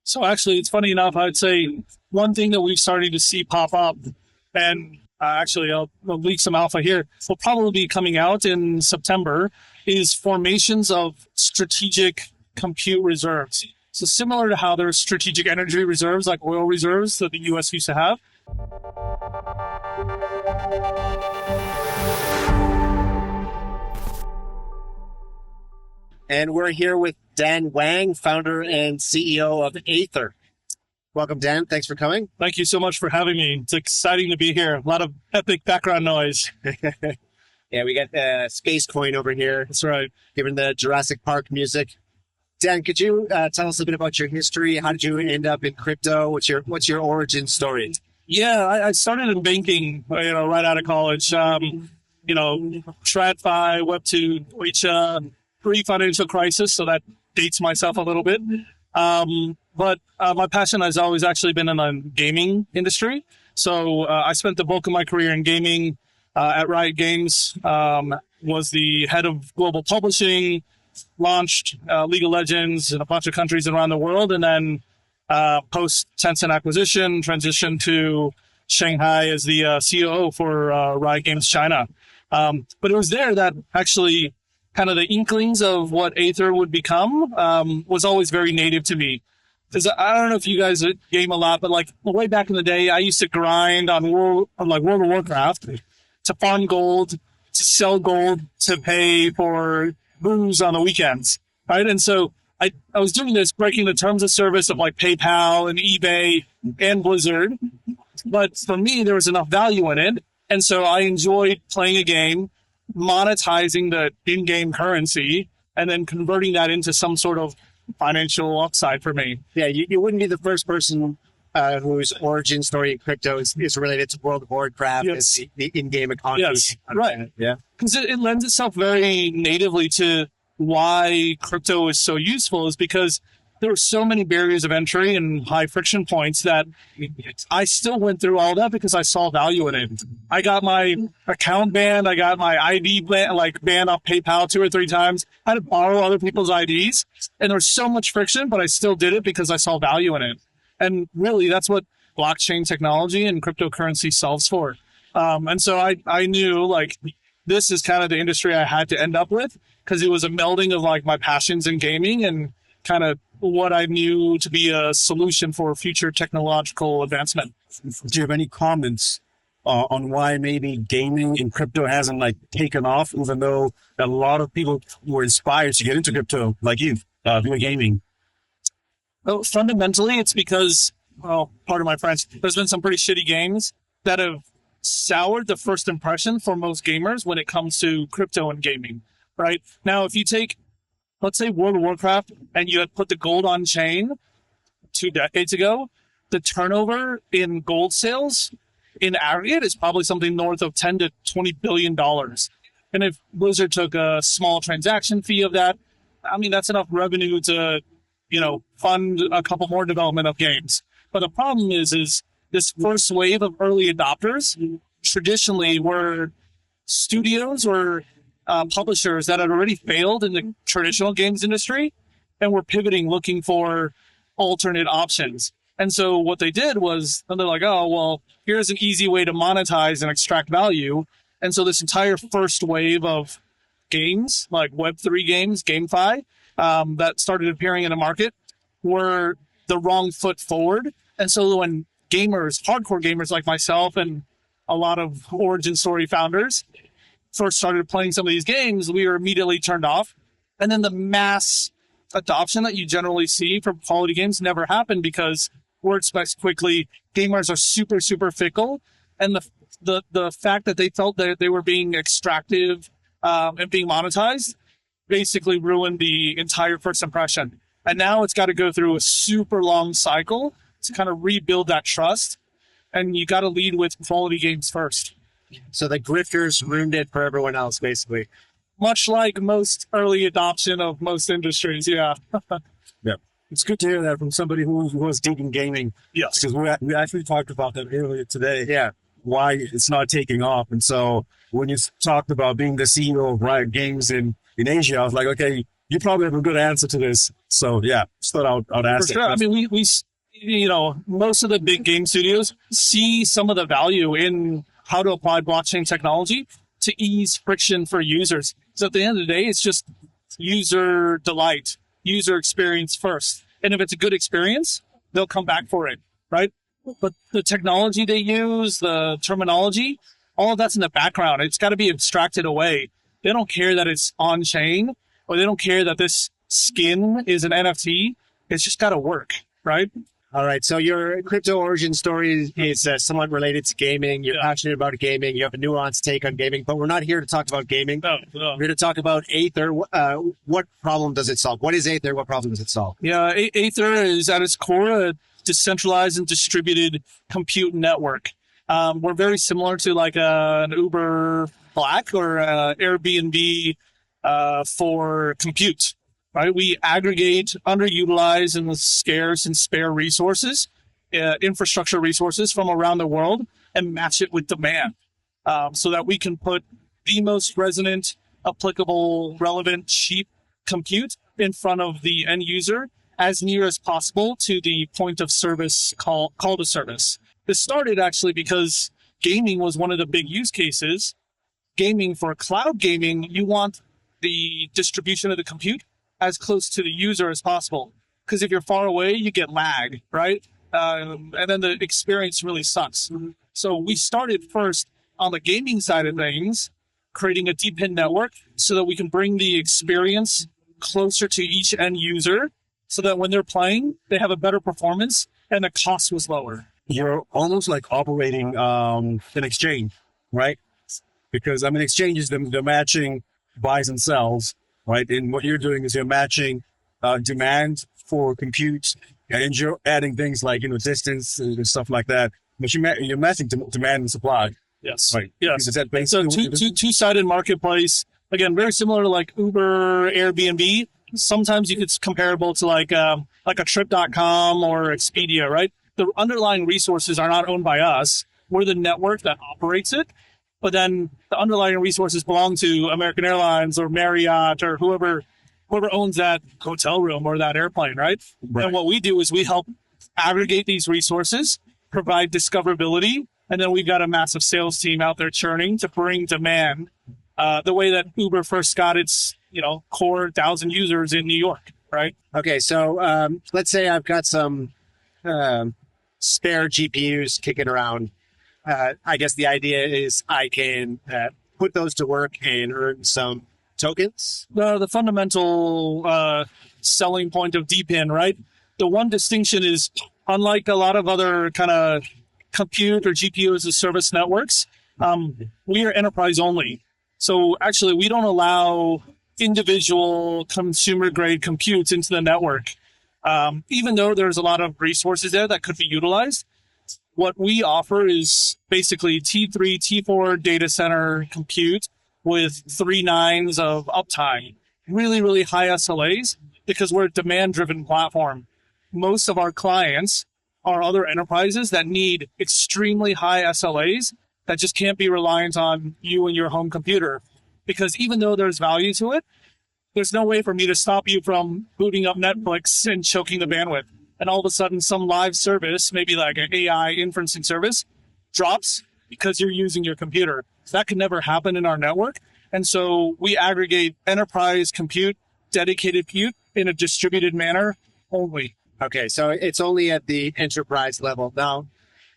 So actually, it's funny enough, I'd say one thing that we've started to see pop up, and actually I'll leak some alpha here, will probably be coming out in September, is formations of strategic compute reserves. So similar to how there's strategic energy reserves, like oil reserves that the US used to have. And we're here with Dan Wang, founder and CEO of Aether. Welcome, Dan. Thanks for coming. Thank you so much for having me. It's exciting to be here. A lot of epic background noise. Yeah, we got Space Coin over here. That's right. Given the Jurassic Park music. Dan, could you tell us a bit about your history? How did you end up in crypto? What's your origin story? Yeah, I started in banking, right out of college. TradFi, Web2, which pre-financial crisis, so that dates myself a little bit. But my passion has always actually been in the gaming industry. So I spent the bulk of my career in gaming at Riot Games, was the head of global publishing, launched League of Legends in a bunch of countries around the world, and then post Tencent acquisition, transitioned to Shanghai as the COO for Riot Games China. But it was there that actually kind of the inklings of what Aether would become was always very native to me. Because I don't know if you guys game a lot, but like way back in the day, I used to grind on World of Warcraft to farm gold, to sell gold, to pay for booze on the weekends, right? And so I was doing this, breaking the terms of service of like PayPal and eBay and Blizzard. But for me, there was enough value in it. And so I enjoyed playing a game, monetizing the in-game currency, and then converting that into some sort of financial upside for me. Yeah, you wouldn't be the first person whose origin story in crypto is related to World of Warcraft, Yes. and the in-game economy. Yes, right. Yeah. Because it lends itself very natively to why crypto is so useful, is because there were so many barriers of entry and high friction points that I still went through all that because I saw value in it. I got my account banned. I got my ID banned off PayPal 2 or 3 times. I had to borrow other people's IDs. And there was so much friction, but I still did it because I saw value in it. And really, that's what blockchain technology and cryptocurrency solves for. And so I knew like this is kind of the industry I had to end up with, because it was a melding of like my passions in gaming and kind of what I knew to be a solution for future technological advancement. Do you have any comments on why maybe gaming in crypto hasn't like taken off, even though a lot of people were inspired to get into crypto, like you, doing gaming? Well, fundamentally, it's because, pardon my French, there's been some pretty shitty games that have soured the first impression for most gamers when it comes to crypto and gaming, right? Now, if you take, let's say, World of Warcraft, and you had put the gold on chain 2 decades ago, the turnover in gold sales in aggregate is probably something north of $10 to $20 billion. And if Blizzard took a small transaction fee of that, I mean, that's enough revenue to, fund a couple more development of games. But the problem is this first wave of early adopters traditionally were studios or publishers that had already failed in the traditional games industry and were pivoting, looking for alternate options. And so what they did was, they're like, oh, well, here's an easy way to monetize and extract value. And so this entire first wave of games, like Web3 games, GameFi, that started appearing in the market were the wrong foot forward. And so when gamers, hardcore gamers like myself and a lot of origin story founders first started playing some of these games, we were immediately turned off. And then the mass adoption that you generally see for quality games never happened because word spreads quickly. Gamers are super, super fickle. And the fact that they felt that they were being extractive and being monetized basically ruined the entire first impression. And now it's got to go through a super long cycle to kind of rebuild that trust. And you got to lead with quality games first. So the grifters ruined it for everyone else, basically. Much like most early adoption of most industries, yeah. Yeah. It's good to hear that from somebody who was deep in gaming. Yes. Because we actually talked about that earlier today. Yeah. Why it's not taking off. And so when you talked about being the CEO of Riot Games in Asia, I was like, okay, you probably have a good answer to this. So yeah, just thought I'd ask. For sure. I mean, most of the big game studios see some of the value in how to apply blockchain technology to ease friction for users. So at the end of the day, it's just user delight, user experience first. And if it's a good experience, they'll come back for it, right? But the technology they use, the terminology, all of that's in the background. It's got to be abstracted away. They don't care that it's on chain, or they don't care that this skin is an NFT. It's just got to work, right? All right. So your crypto origin story is somewhat related to gaming. You're passionate about gaming. You have a nuanced take on gaming, but we're not here to talk about gaming. No. We're here to talk about Aether. What problem does it solve? What is Aether? What problem does it solve? Yeah, Aether is at its core a decentralized and distributed compute network. We're very similar to like an Uber Black or Airbnb for compute. Right, we aggregate underutilized and scarce and spare resources, infrastructure resources from around the world, and match it with demand, so that we can put the most resonant, applicable, relevant, cheap compute in front of the end user as near as possible to the point of service call to service. This started actually because gaming was one of the big use cases. Gaming, for cloud gaming, you want the distribution of the compute as close to the user as possible. Because if you're far away, you get lag, right? And then the experience really sucks. So we started first on the gaming side of things, creating a DePIN network so that we can bring the experience closer to each end user so that when they're playing, they have a better performance and the cost was lower. You're almost like operating an exchange, right? Because I mean, exchanges, they're matching buys and sells, right? And what you're doing is you're matching demand for compute, and you're adding things like distance and stuff like that. But you're matching demand and supply. Yes. Right. Yes. Is that So basically two-sided marketplace. Again, very similar to like Uber, Airbnb. Sometimes it's comparable to like a Trip.com or Expedia, right? The underlying resources are not owned by us. We're the network that operates it. But then the underlying resources belong to American Airlines or Marriott or whoever owns that hotel room or that airplane, right? And what we do is we help aggregate these resources, provide discoverability, and then we've got a massive sales team out there churning to bring demand. The way that Uber first got its core 1,000 users in New York, right? Okay. So let's say I've got some spare GPUs kicking around. I guess the idea is I can put those to work and earn some tokens. The fundamental selling point of DePIN, right? The one distinction is, unlike a lot of other kind of compute or GPU as a service networks, we are enterprise only. So actually, we don't allow individual consumer grade computes into the network. Even though there's a lot of resources there that could be utilized, what we offer is basically T3, T4 data center compute with 3 nines of uptime. Really, really high SLAs because we're a demand-driven platform. Most of our clients are other enterprises that need extremely high SLAs that just can't be reliant on you and your home computer. Because even though there's value to it, there's no way for me to stop you from booting up Netflix and choking the bandwidth. And all of a sudden, some live service, maybe like an AI inferencing service, drops because you're using your computer. That could never happen in our network. And so we aggregate enterprise compute, dedicated compute in a distributed manner only. Okay. So it's only at the enterprise level. Now,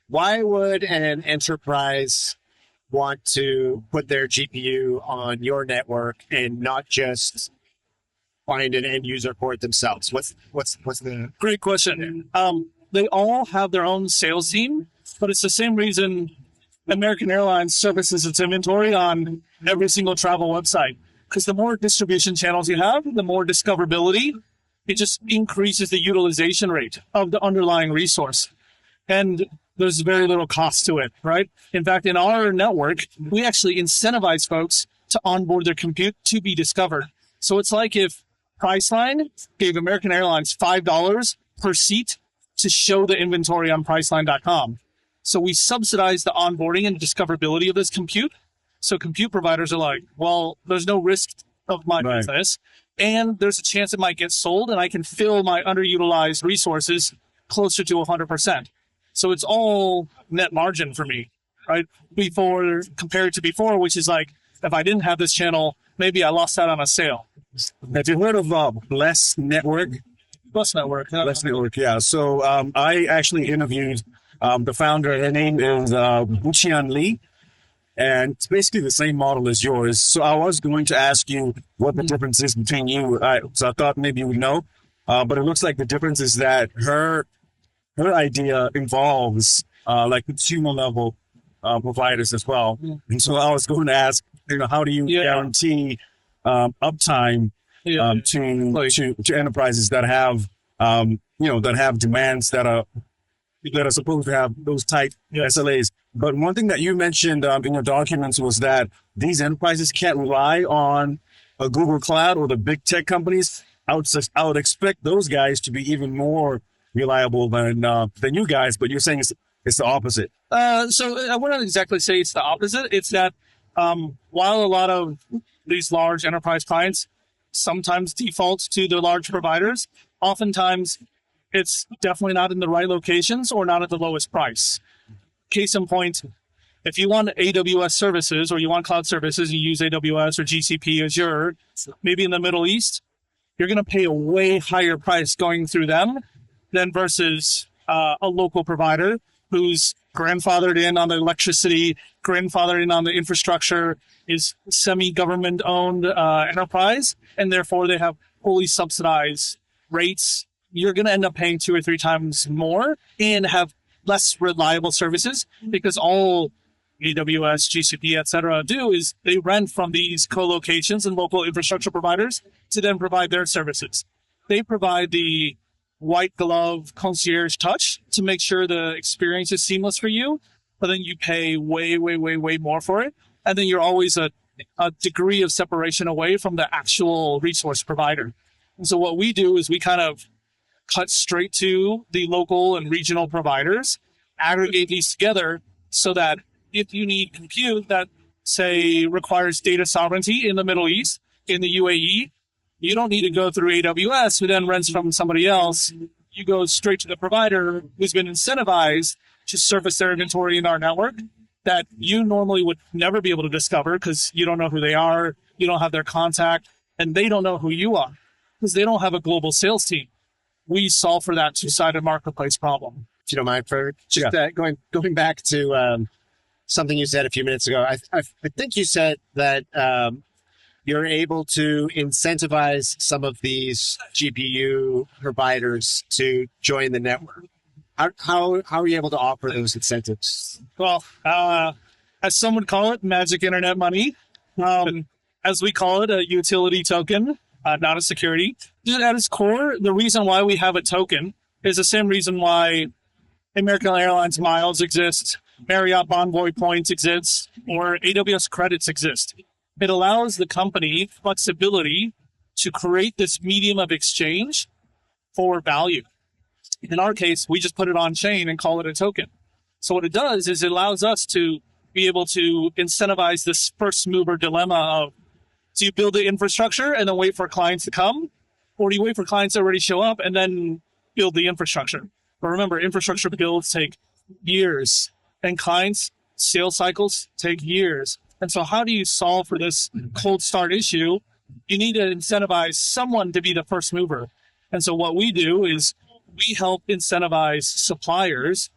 why would an enterprise want to put their GPU on your network and not just find an end user for it themselves? What's the Great question. They all have their own sales team, but it's the same reason American Airlines services its inventory on every single travel website. Because the more distribution channels you have, the more discoverability. It just increases the utilization rate of the underlying resource. And there's very little cost to it, right? In fact, in our network, we actually incentivize folks to onboard their compute to be discovered. So it's like if Priceline gave American Airlines $5 per seat to show the inventory on Priceline.com. So we subsidize the onboarding and discoverability of this compute. So compute providers are like, well, there's no risk of my business and there's a chance it might get sold, and I can fill my underutilized resources closer to 100%. So it's all net margin for me, right? Before compared to before, which is like if I didn't have this channel, maybe I lost out on a sale. Have you heard of Bless Network? Plus network. Bless Network, yeah. So I actually interviewed the founder. Her name is Buqian Li, and it's basically the same model as yours. So I was going to ask you what the difference is between you. So I thought maybe you would know, but it looks like the difference is that her idea involves like consumer level providers as well. And so I was going to ask, how do you guarantee uptime to enterprises that have that have demands that are supposed to have those tight SLAs. But one thing that you mentioned in your documents was that these enterprises can't rely on a Google Cloud or the big tech companies. I would expect those guys to be even more reliable than you guys, but you're saying it's the opposite. So I wouldn't exactly say it's the opposite. It's that while a lot of these large enterprise clients sometimes default to the large providers, oftentimes it's definitely not in the right locations or not at the lowest price. Case in point, if you want AWS services or you want cloud services, you use AWS or GCP, Azure, maybe in the Middle East, you're going to pay a way higher price going through them than versus a local provider who's grandfathered in on the electricity, grandfathered in on the infrastructure, is semi-government owned enterprise, and therefore they have fully subsidized rates. You're going to end up paying 2 or 3 times more and have less reliable services because all AWS, GCP, et cetera, do is they rent from these co-locations and local infrastructure providers to then provide their services. They provide the white glove concierge touch to make sure the experience is seamless for you, but then you pay way, way, way, way more for it. And then you're always a degree of separation away from the actual resource provider. And so what we do is we kind of cut straight to the local and regional providers, aggregate these together so that if you need compute that, say, requires data sovereignty in the Middle East, in the UAE, you don't need to go through AWS, who then rents from somebody else. You go straight to the provider who's been incentivized to surface their inventory in our network that you normally would never be able to discover because you don't know who they are, you don't have their contact, and they don't know who you are because they don't have a global sales team. We solve for that two-sided marketplace problem. If you don't mind, for just going back to something you said a few minutes ago, I think you said that you're able to incentivize some of these GPU providers to join the network. How are you able to offer those incentives? Well, as some would call it, magic internet money. As we call it, a utility token, not a security. At its core, the reason why we have a token is the same reason why American Airlines miles exist, Marriott Bonvoy points exist, or AWS credits exist. It allows the company flexibility to create this medium of exchange for value. In our case, we just put it on chain and call it a token. So what it does is it allows us to be able to incentivize this first mover dilemma of, do you build the infrastructure and then wait for clients to come? Or do you wait for clients to already show up and then build the infrastructure? But remember, infrastructure builds take years and clients' sales cycles take years. And so how do you solve for this cold start issue? You need to incentivize someone to be the first mover. And so what we do is we help incentivize suppliers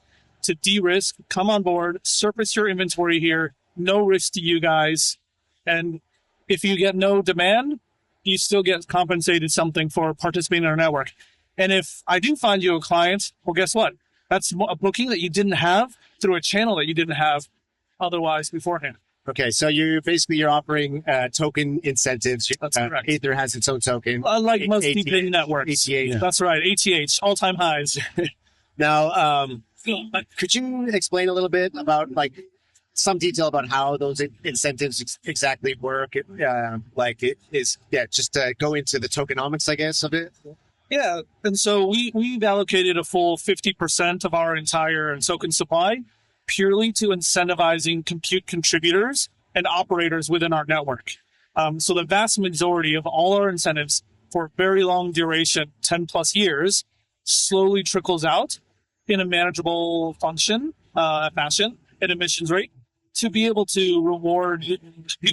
to de-risk, come on board, surface your inventory here, no risk to you guys. And if you get no demand, you still get compensated something for participating in our network. And if I do find you a client, well, guess what? That's a booking that you didn't have through a channel that you didn't have otherwise beforehand. Okay, so you're offering token incentives. That's correct. Aether has its own token. Unlike most DeFi networks. ATH. Yeah. That's right. ATH, all-time highs. Now, could you explain a little bit about some detail about how those incentives exactly work? Just to go into the tokenomics, I guess, of it. Yeah, and so we've allocated a full 50% of our entire token supply purely to incentivizing compute contributors and operators within our network. So the vast majority of all our incentives for very long duration, 10 plus years, slowly trickles out in a manageable fashion, and emissions rate to be able to reward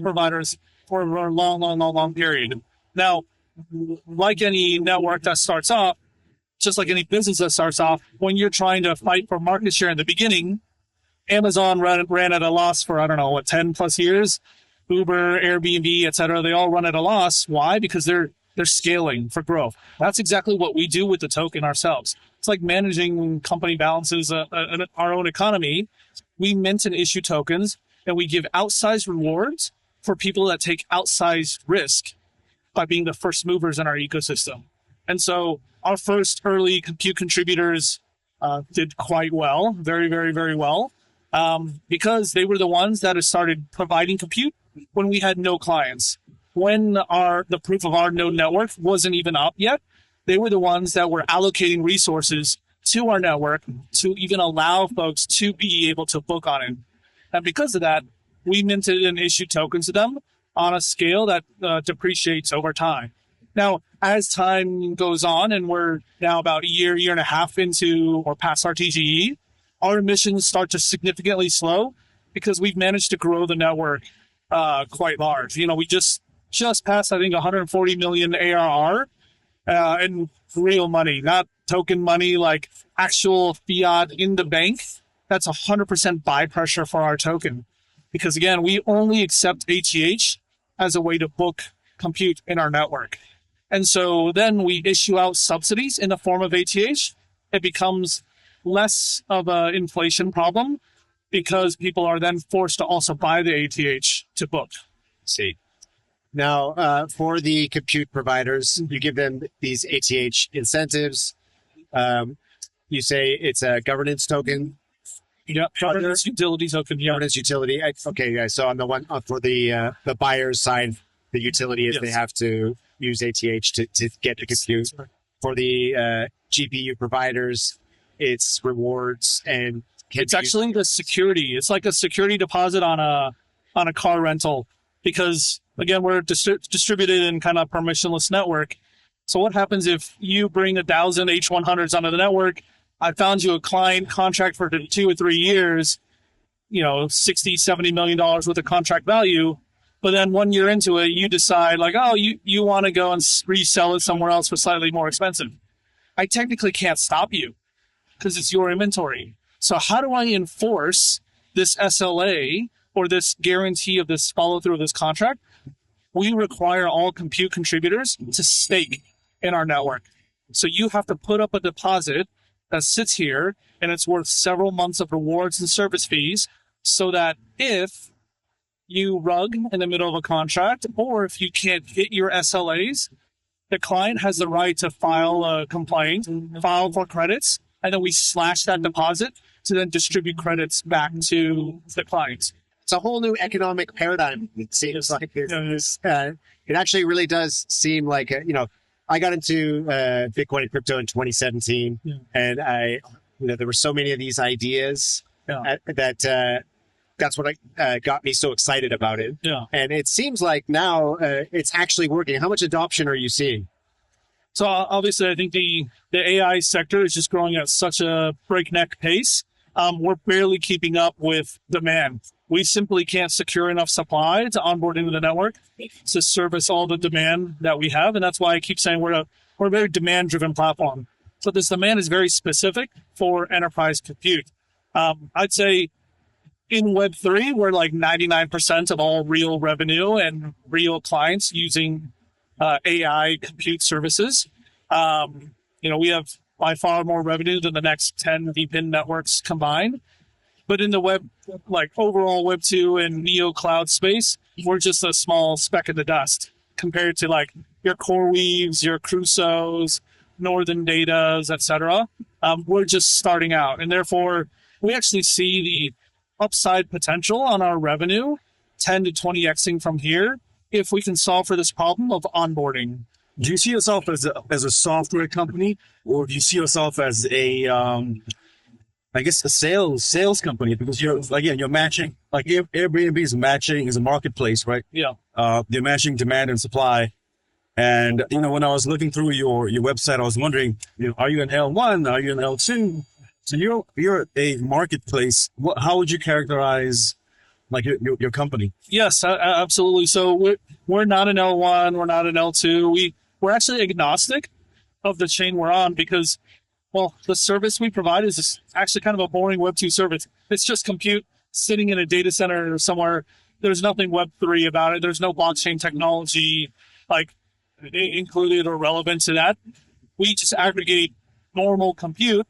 providers for a long period. Now, like any network that starts off, just like any business that starts off, when you're trying to fight for market share in the beginning, Amazon ran at a loss for, 10 plus years. Uber, Airbnb, et cetera, they all run at a loss. Why? Because they're scaling for growth. That's exactly what we do with the token ourselves. It's like managing company balances in our own economy. We mint and issue tokens, and we give outsized rewards for people that take outsized risk by being the first movers in our ecosystem. And so our first early compute contributors did quite well, very well, because they were the ones that started providing compute when we had no clients. When the proof of our node network wasn't even up yet, they were the ones that were allocating resources to our network to even allow folks to be able to book on it. And because of that, we minted and issued tokens to them on a scale that depreciates over time. Now, as time goes on, and we're now about a year and a half into or past our TGE, our emissions start to significantly slow because we've managed to grow the network quite large. We just passed, I think, 140 million ARR in real money, not token money, like actual fiat in the bank. That's 100% buy pressure for our token. Because again, we only accept ATH as a way to book compute in our network. And so then we issue out subsidies in the form of ATH. It becomes less of an inflation problem because people are then forced to also buy the ATH to book. See. Now, for the compute providers, you give them these ATH incentives. You say it's a governance token. Yeah, governance utility token. Yeah. Governance utility. Okay, guys. So on the one for the buyer's side, the utility is they have to use ATH to get the compute. For the GPU providers, it's rewards and it's actually the security. It's like a security deposit on a car rental because again we're distributed in kind of permissionless network. So what happens if you bring 1,000 H100s onto the network? I found you a client contract for 2 or 3 years, $60-70 million worth of contract value. But then 1 year into it, you decide like, oh, you want to go and resell it somewhere else for slightly more expensive. I technically can't stop you because it's your inventory. So how do I enforce this SLA or this guarantee of this follow through of this contract? We require all compute contributors to stake in our network. So you have to put up a deposit that sits here and it's worth several months of rewards and service fees so that if you rug in the middle of a contract or if you can't hit your SLAs, the client has the right to file a complaint, file for credits, and then we slash that deposit to then distribute credits back to the clients. It's a whole new economic paradigm. It seems like it actually really does seem like, I got into Bitcoin and crypto in 2017, and there were so many of these ideas that that's what got me so excited about it. Yeah. And it seems like now it's actually working. How much adoption are you seeing? So obviously, I think the AI sector is just growing at such a breakneck pace. We're barely keeping up with demand. We simply can't secure enough supply to onboard into the network to service all the demand that we have. And that's why I keep saying we're a very demand-driven platform. So this demand is very specific for enterprise compute. I'd say in Web3, we're like 99% of all real revenue and real clients using AI compute services. We have by far more revenue than the next 10 VPN networks combined. But in the overall Web 2 and Neo Cloud space, we're just a small speck in the dust compared to like your CoreWeaves, your Crusoes, Northern Datas, etc. We're just starting out. And therefore, we actually see the upside potential on our revenue 10 to 20xing from here if we can solve for this problem of onboarding. Do you see yourself as a software company, or do you see yourself as a sales company? Because you're matching, like Airbnb is a marketplace, right? Yeah. They're matching demand and supply, And when I was looking through your website, I was wondering, are you an L1? Are you an L2? So you're a marketplace. How would you characterize like your company? Yes, absolutely. So we're not an L1, we're not an L2. We're actually agnostic of the chain we're on because, well, the service we provide is just actually kind of a boring Web 2 service. It's just compute sitting in a data center somewhere. There's nothing Web 3 about it. There's no blockchain technology like included or relevant to that. We just aggregate normal compute.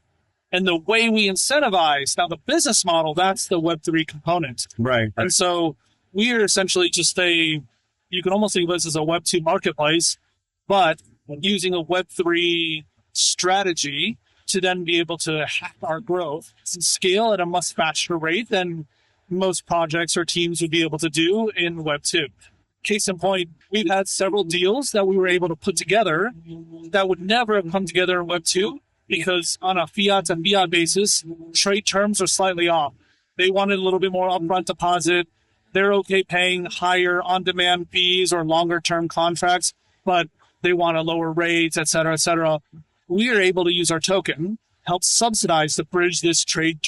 And the way we incentivize, now the business model, that's the Web3 component. Right. And so we are essentially just you can almost think of this as a Web2 marketplace, but using a Web3 strategy to then be able to hack our growth and scale at a much faster rate than most projects or teams would be able to do in Web2. Case in point, we've had several deals that we were able to put together that would never have come together in Web2 because on a fiat and fiat basis, trade terms are slightly off. They wanted a little bit more upfront deposit. They're okay paying higher on-demand fees or longer-term contracts, but they want a lower rates, et cetera, et cetera. We are able to use our token, help subsidize to bridge this trade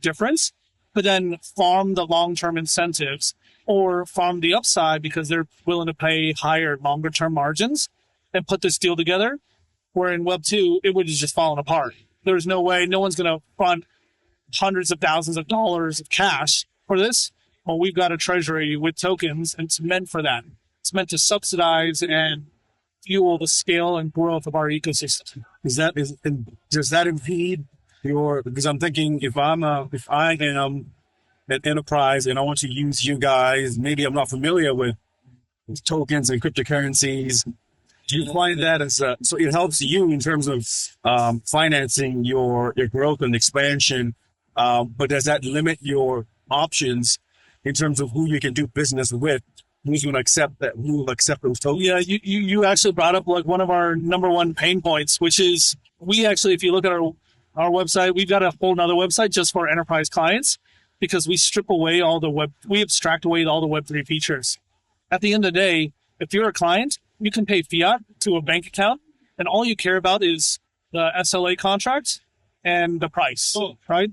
difference, but then farm the long-term incentives or farm the upside because they're willing to pay higher, longer-term margins and put this deal together. Where in Web 2, it would have just fallen apart. There's no way, no one's going to fund hundreds of thousands of dollars of cash for this. Well, we've got a treasury with tokens, and it's meant for that. It's meant to subsidize and fuel the scale and growth of our ecosystem. Does that impede because I'm thinking if I am an enterprise and I want to use you guys, maybe I'm not familiar with tokens and cryptocurrencies. Do you find that so it helps you in terms of financing your growth and expansion, but does that limit your options in terms of who you can do business with? Who's going to accept that? Who will accept those tokens? Yeah, you actually brought up like one of our number one pain points, which is we actually, if you look at our website, we've got a whole nother website just for enterprise clients because we strip away we abstract away all the Web3 features. At the end of the day, if you're a client, you can pay fiat to a bank account, and all you care about is the SLA contract and the price, right?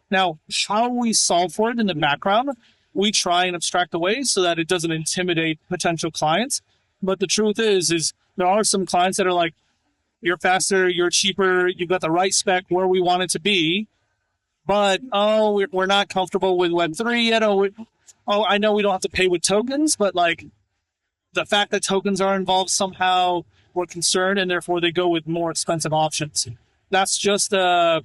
Now, how we solve for it in the background, we try and abstract away so that it doesn't intimidate potential clients. But the truth is there are some clients that are like, you're faster, you're cheaper, you've got the right spec where we want it to be, but, we're not comfortable with Web3 yet. I know we don't have to pay with tokens, but like, the fact that tokens are involved somehow, we're concerned, and therefore they go with more expensive options. That's just, I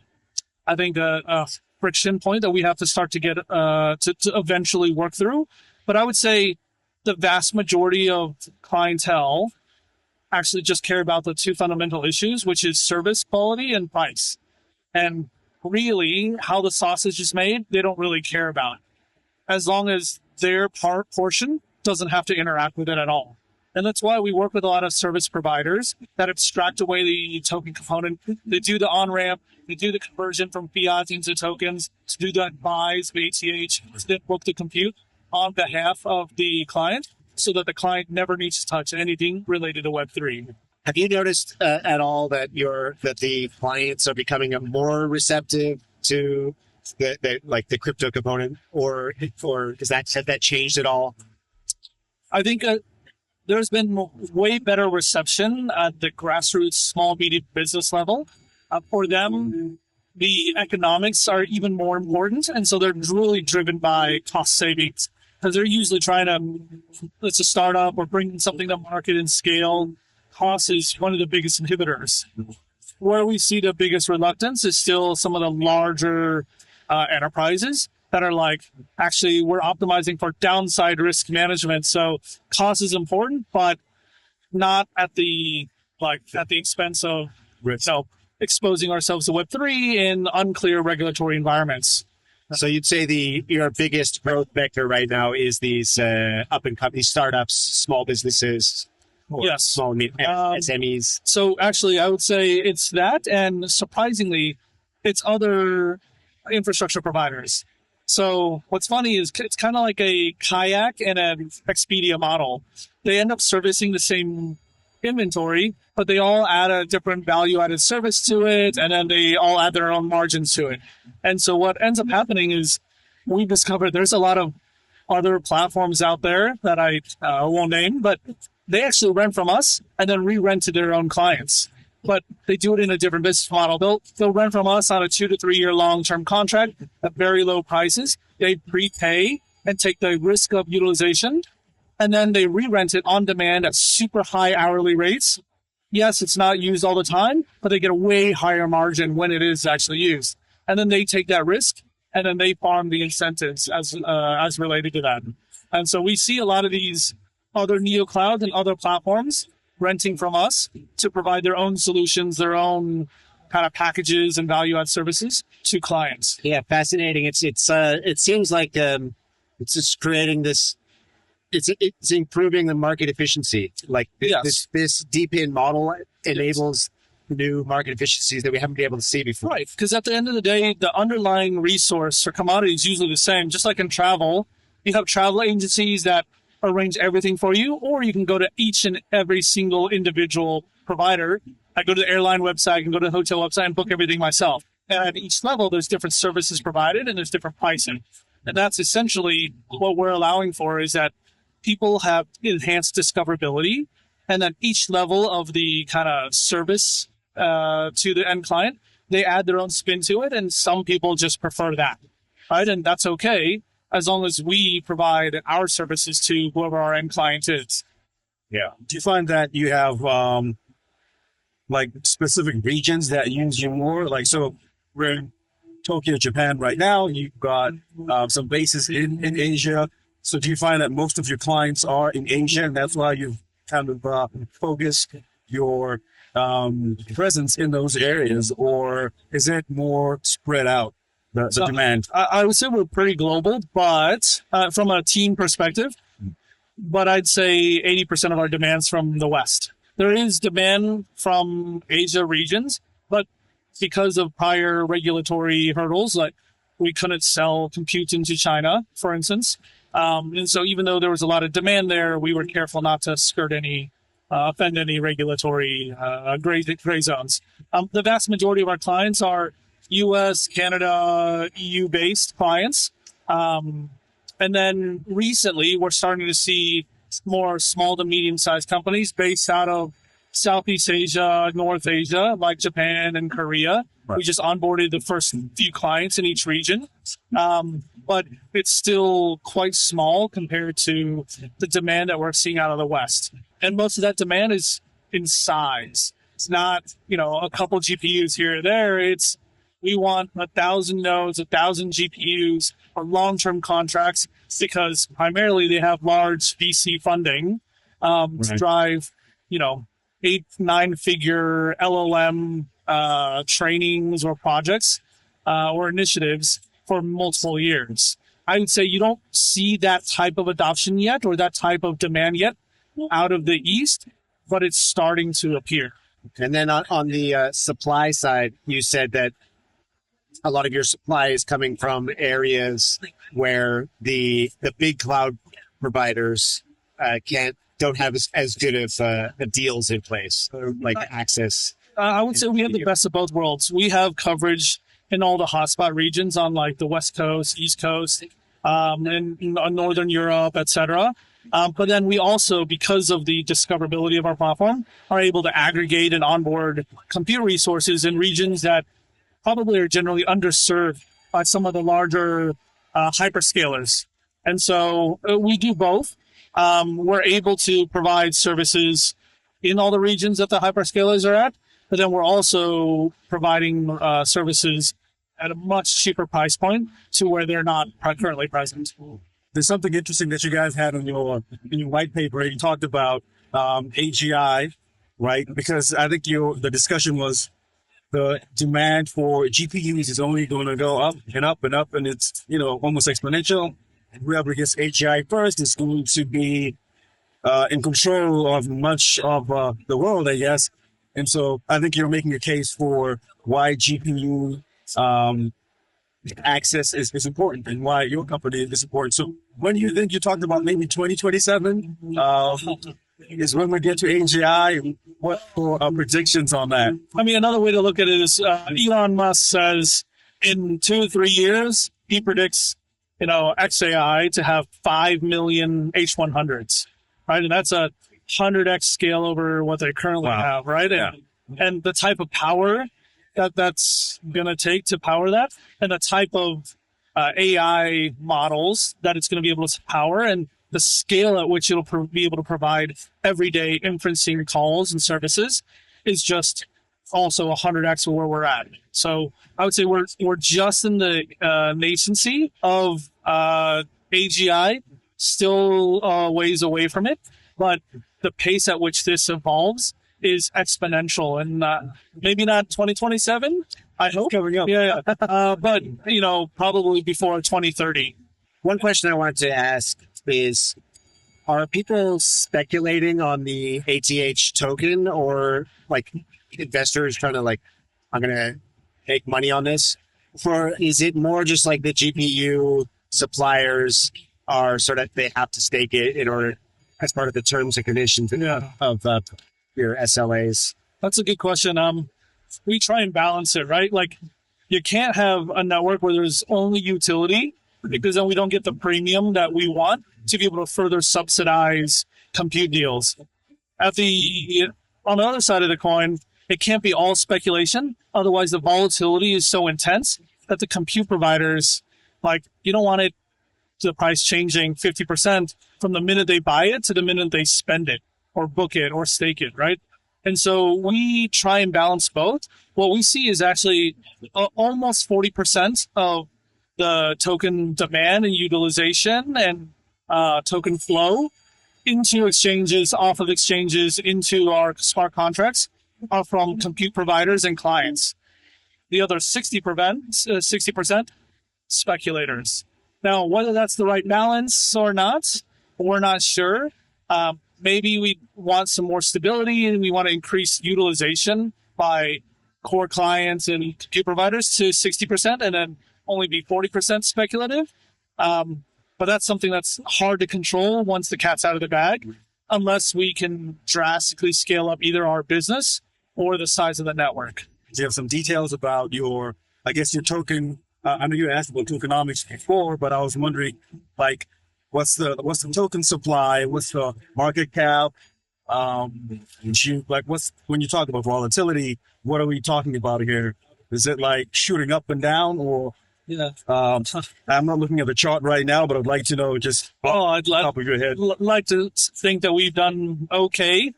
think, a friction point that we have to start to get to eventually work through. But I would say the vast majority of clientele actually just care about the two fundamental issues, which is service quality and price. And really, how the sausage is made, they don't really care about, as long as their portion doesn't have to interact with it at all. And that's why we work with a lot of service providers that abstract away the token component. They do the on-ramp, they do the conversion from fiat into tokens, to do that buys of ATH, to then book the compute on behalf of the client so that the client never needs to touch anything related to Web3. Have you noticed at all that the clients are becoming more receptive to the crypto component, or has that changed at all? I think there's been way better reception at the grassroots small medium business level. For them, the economics are even more important, and so they're really driven by cost savings because they're usually trying to, it's a startup or bringing something to market and scale. Cost is one of the biggest inhibitors. Where we see the biggest reluctance is still some of the larger enterprises that are like, actually, we're optimizing for downside risk management. So cost is important, but not at the expense of exposing ourselves to Web3 in unclear regulatory environments. So you'd say your biggest growth vector right now is these up and coming startups, small businesses, yes, small SMEs. So actually, I would say it's that, and surprisingly, it's other infrastructure providers. So what's funny is it's kind of like a Kayak and an Expedia model. They end up servicing the same inventory, but they all add a different value-added service to it, and then they all add their own margins to it. And so what ends up happening is we've discovered there's a lot of other platforms out there that I won't name, but they actually rent from us and then re-rent to their own clients. But they do it in a different business model. They'll rent from us on a 2 to 3 year long-term contract at very low prices. They prepay and take the risk of utilization, and then they re-rent it on demand at super high hourly rates. Yes, it's not used all the time, but they get a way higher margin when it is actually used. And then they take that risk, and then they farm the incentives as related to that. And so we see a lot of these other neoclouds and other platforms renting from us to provide their own solutions, their own kind of packages and value-add services to clients. Yeah, fascinating. It seems like it's just creating this. It's improving the market efficiency. Like this deep in model enables new market efficiencies that we haven't been able to see before. Right, because at the end of the day, the underlying resource or commodity is usually the same. Just like in travel, you have travel agencies that arrange everything for you, or you can go to each and every single individual provider. I go to the airline website, I can go to the hotel website and book everything myself. And at each level, there's different services provided and there's different pricing. And that's essentially what we're allowing for, is that people have enhanced discoverability, and then each level of the kind of service to the end client, they add their own spin to it, and some people just prefer that, right? And that's okay, as long as we provide our services to whoever our end client is. Yeah. Do you find that you have like specific regions that use you more? Like, so we're in Tokyo, Japan right now. You've got some bases in Asia. So do you find that most of your clients are in Asia, and that's why you've kind of focused your presence in those areas, or is it more spread out, the demand? I would say we're pretty global, but from a team perspective, but I'd say 80% of our demand's from the West. There is demand from Asia regions, but because of prior regulatory hurdles, like we couldn't sell compute into China, for instance. And so even though there was a lot of demand there, we were careful not to offend any regulatory gray zones. The vast majority of our clients are US, Canada, EU-based clients. And then recently, we're starting to see more small to medium-sized companies based out of Southeast Asia, North Asia, like Japan and Korea. Right. We just onboarded the first few clients in each region. But it's still quite small compared to the demand that we're seeing out of the West. And most of that demand is in size. It's not, a couple GPUs here or there. It's, we want 1,000 nodes, 1,000 GPUs for long-term contracts, because primarily they have large VC funding to drive, 8-9 figure LLM trainings or projects or initiatives for multiple years. I would say you don't see that type of adoption yet, or that type of demand yet out of the East, but it's starting to appear. And then on the supply side, you said that a lot of your supply is coming from areas where the big cloud providers don't have as good of deals in place, like access. I would say we have the best of both worlds. We have coverage in all the hotspot regions on like the West Coast, East Coast, and Northern Europe, etc. But then we also, because of the discoverability of our platform, are able to aggregate and onboard compute resources in regions that probably are generally underserved by some of the larger hyperscalers. And so we do both. We're able to provide services in all the regions that the hyperscalers are at, but then we're also providing services at a much cheaper price point to where they're not currently present. There's something interesting that you guys had in your white paper. You talked about AGI, right? Because I think the discussion was the demand for GPUs is only going to go up and up and up, and it's almost exponential. Whoever gets AGI first is going to be in control of much of the world, I guess. And so I think you're making a case for why GPU access is important and why your company is important. So when do you think, you talked about maybe 2027? is when we get to AGI. What are predictions on that? I mean, another way to look at it is Elon Musk says in 2 to 3 years, he predicts, XAI to have 5 million H100s, right? And that's a 100x scale over what they currently have, right? And the type of power that's going to take to power that, and the type of AI models that it's going to be able to power, and the scale at which it'll be able to provide everyday inferencing calls and services is just also 100x where we're at. So I would say we're just in the nascency of AGI, still ways away from it, but the pace at which this evolves is exponential, and maybe not 2027. I hope coming up. Yeah. But probably before 2030. One question I wanted to ask is, are people speculating on the ATH token, or like investors trying to I'm going to make money on this? Or is it more just like the GPU suppliers are sort of, they have to stake it in order, as part of the terms and conditions of your SLAs? That's a good question. We try and balance it, right? Like, you can't have a network where there's only utility, because then we don't get the premium that we want to be able to further subsidize compute deals. On the other side of the coin, it can't be all speculation. Otherwise, the volatility is so intense that the compute providers, you don't want the price changing 50% from the minute they buy it to the minute they spend it or book it or stake it, right? And so we try and balance both. What we see is actually almost 40% of the token demand and utilization and token flow into exchanges, off of exchanges, into our smart contracts are from compute providers and clients. The other 60%, speculators. Now, whether that's the right balance or not, we're not sure. Maybe we want some more stability and we want to increase utilization by core clients and compute providers to 60% and then only be 40% speculative. But that's something that's hard to control once the cat's out of the bag, unless we can drastically scale up either our business or the size of the network. Do you have some details about your token? I know you asked about tokenomics before, but I was wondering, what's the token supply? What's the market cap? When you talk about volatility, what are we talking about here? Is it shooting up and down, or? Yeah. I'm not looking at the chart right now, but I'd like to know just I'd top of your head. like to think that we've done okay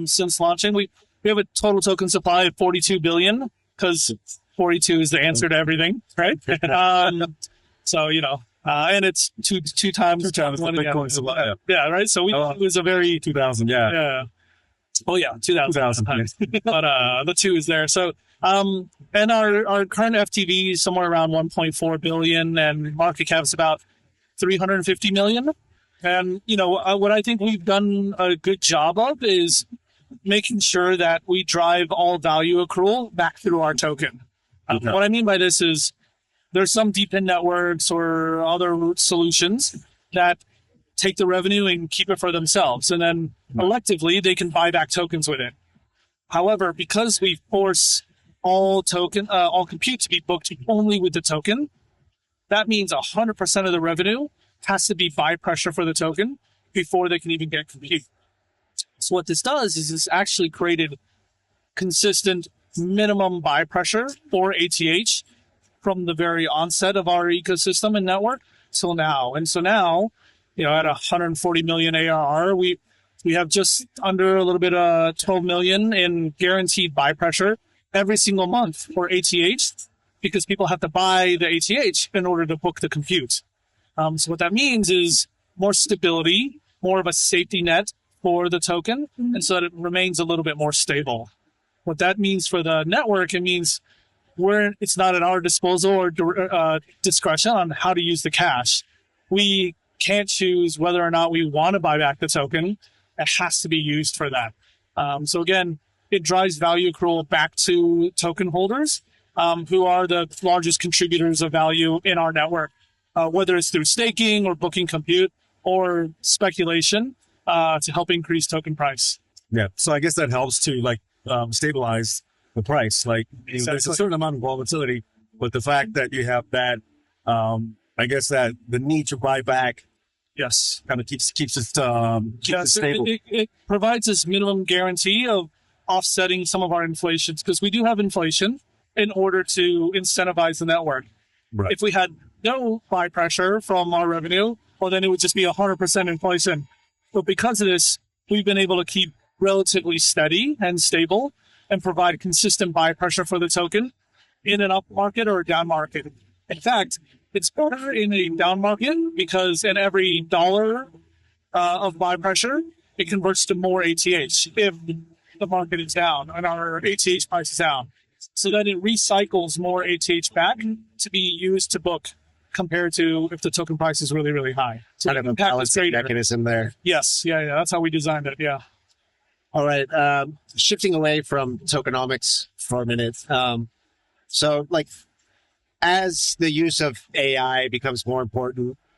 since launching. We have a total token supply of 42 billion, because 42 is the answer to everything, right? So and it's two times the Bitcoin supply. Yeah, right. So it was a very 2000. Yeah. Oh yeah, 2000. But the 2 is there. So and our current FTV is somewhere around 1.4 billion, and market cap is about 350 million. And what I think we've done a good job of is making sure that we drive all value accrual back through our token. What I mean by this is, there's some deep in networks or other solutions that take the revenue and keep it for themselves, and then electively they can buy back tokens with it. However, because we force all compute to be booked only with the token, that means 100% of the revenue has to be buy pressure for the token before they can even get compute. So what this does is this actually created consistent minimum buy pressure for ATH from the very onset of our ecosystem and network till now. And so now, at 140 million ARR, we have just under a little bit of 12 million in guaranteed buy pressure every single month for ATH, because people have to buy the ATH in order to book the compute. So what that means is more stability, more of a safety net for the token, and so that it remains a little bit more stable. What that means for the network, it means it's not at our disposal or discretion on how to use the cash. We can't choose whether or not we want to buy back the token. It has to be used for that. So again, it drives value accrual back to token holders, who are the largest contributors of value in our network, whether it's through staking or booking compute or speculation. to help increase token price. Yeah. So I guess that helps to like stabilize the price. Like there's a Exactly. certain amount of volatility, but the fact that you have that, I guess that the need to buy back Yes. kind of keeps it keeps it stable. It provides this minimum guarantee of offsetting some of our inflations because we do have inflation in order to incentivize the network. Right. If we had no buy pressure from our revenue, well, then it would just be 100% inflation. But because of this, we've been able to keep relatively steady and stable and provide consistent buy pressure for the token in an up market or a down market. In fact, it's better in a down market because in every dollar of buy pressure, it converts to more ATH if the market is down and our ATH price is down. So that it recycles more ATH back to be used to book compared to if the token price is really, really high. So Kind of a impact is balancing greater. mechanism there. Yes, yeah, that's how we designed it. Yeah. All right. Shifting away from tokenomics for a minute. So, like, as the use of AI becomes more and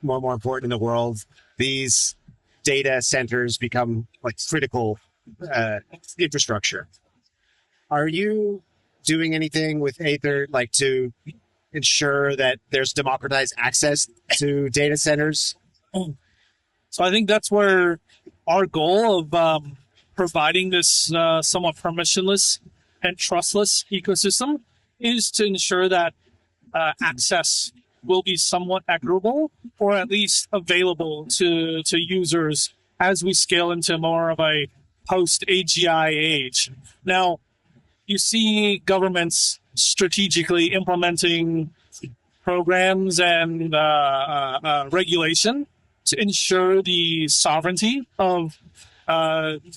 more important in the world, these data centers become like critical infrastructure. Are you doing anything with Aether, like to ensure that there's democratized access to data centers? So I think that's where our goal of providing this somewhat permissionless and trustless ecosystem is to ensure that access will be somewhat equitable or at least available to users as we scale into more of a post AGI age. Now, you see governments strategically implementing programs and regulation to ensure the sovereignty of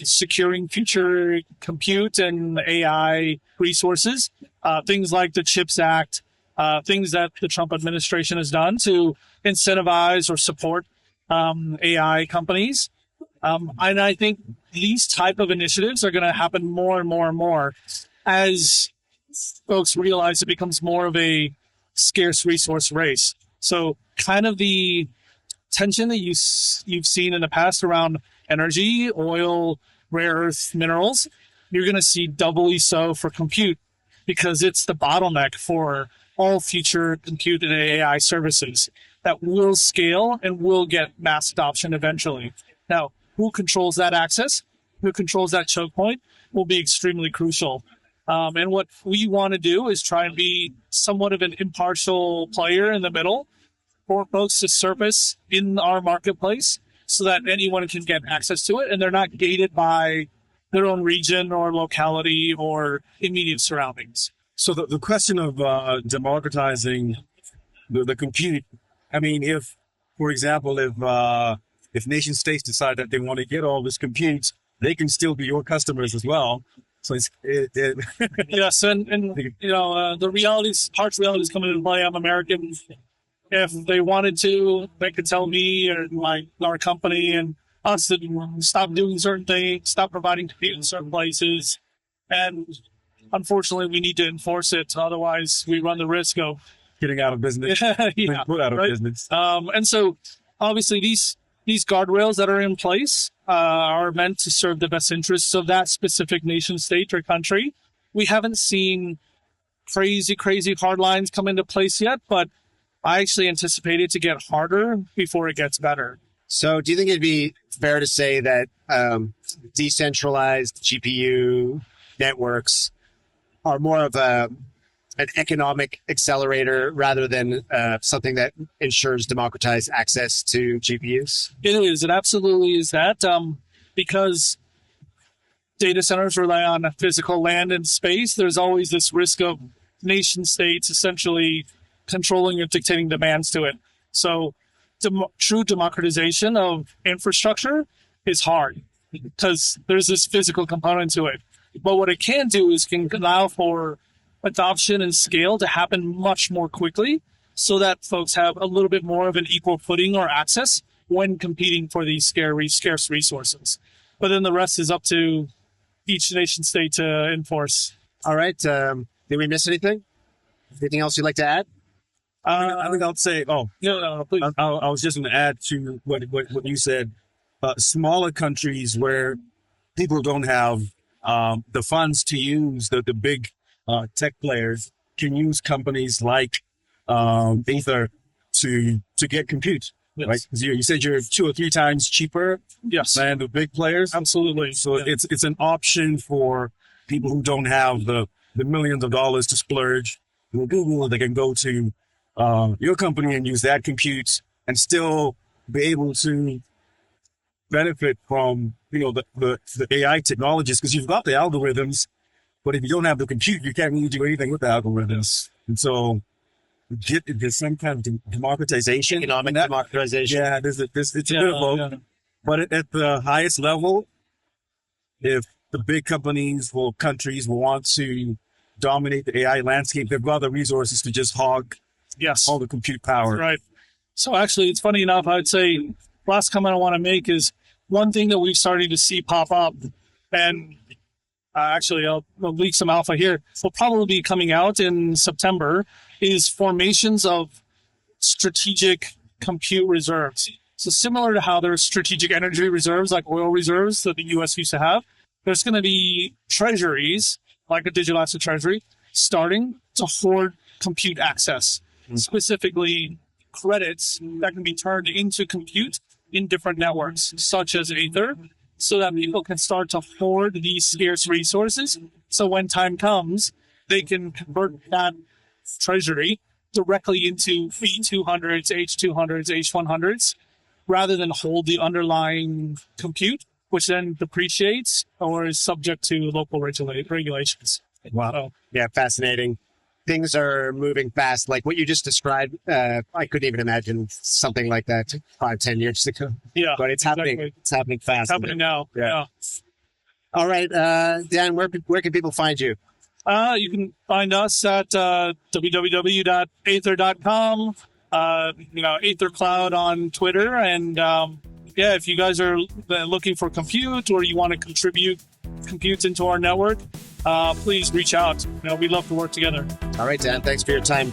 securing future compute and AI resources. Things like the CHIPS Act, things that the Trump administration has done to incentivize or support AI companies. And I think these type of initiatives are going to happen more and more and more as folks realize it becomes more of a scarce resource race. So kind of the tension that you've seen in the past around energy, oil, rare earth minerals, you're going to see doubly so for compute because it's the bottleneck for all future compute and AI services that will scale and will get mass adoption eventually. Now, who controls that access, who controls that choke point will be extremely crucial. And what we want to do is try and be somewhat of an impartial player in the middle for folks to surface in our marketplace so that anyone can get access to it and they're not gated by their own region or locality or immediate surroundings. So the question of democratizing the compute, I mean, if, for example, if nation states decide that they want to get all this compute, they can still be your customers as well. So Yes, and you know the realities, harsh realities come into play. I'm American. If they wanted to, they could tell me or our company and us to stop doing certain things, stop providing compute in certain places, and unfortunately, we need to enforce it. Otherwise, we run the risk of getting out of business, yeah, put out of right? business. And so, obviously, these guardrails that are in place are meant to serve the best interests of that specific nation state or country. We haven't seen crazy hard lines come into place yet, but I actually anticipate it to get harder before it gets better. So do you think it'd be fair to say that decentralized GPU networks are more of an economic accelerator rather than something that ensures democratized access to GPUs? It is. It absolutely is that because data centers rely on physical land and space. There's always this risk of nation states essentially controlling or dictating demands to it. So true democratization of infrastructure is hard because there's this physical component to it. But what it can do is can allow for adoption and scale to happen much more quickly so that folks have a little bit more of an equal footing or access when competing for these scarce resources. But then the rest is up to each nation state to enforce. All right. Did we miss anything? Anything else you'd like to add? I think I'll say, No, please. I was just going to add to what you said. smaller countries where people don't have the funds to use the big tech players can use companies like Aether to get compute. Yes. Right? 'Cause you said you're 2 or 3 times cheaper Yes. than the big players. Absolutely. So Yeah. it's an option for people who don't have the millions of dollars to splurge. With Google, they can go to your company and use that compute and still be able to benefit from the AI technologies, because you've got the algorithms, but if you don't have the compute, you can't really do anything with the algorithms. And so there's some kind of democratization. Economic democratization. Yeah, it's a bit of both. Yeah. But at the highest level, if the big companies or countries want to dominate the AI landscape, they've got the resources to just hog Yes. all the compute power. Right. So actually, it's funny enough, I'd say last comment I want to make is one thing that we've started to see pop up, and actually I'll leak some alpha here, will probably be coming out in September, is formations of strategic compute reserves. So similar to how there's strategic energy reserves, like oil reserves that the U.S. used to have, there's going to be treasuries, like a digital asset treasury, starting to hoard compute access, specifically credits that can be turned into compute in different networks, such as Aether, so that people can start to hoard these scarce resources. So when time comes, they can convert that treasury directly into V200s, H200s, H100s, rather than hold the underlying compute, which then depreciates or is subject to local regulations. Wow. So, Yeah, fascinating. Things are moving fast. Like what you just described, I couldn't even imagine something like that 5-10 years ago. yeah, But it's happening. exactly. It's happening fast. It's happening now. Yeah. All right, Dan, where can people find you? You can find us at www.aether.com, Aethir Cloud on Twitter. And if you guys are looking for compute or you want to contribute compute into our network, please reach out. We'd love to work together. All right, Dan, thanks for your time.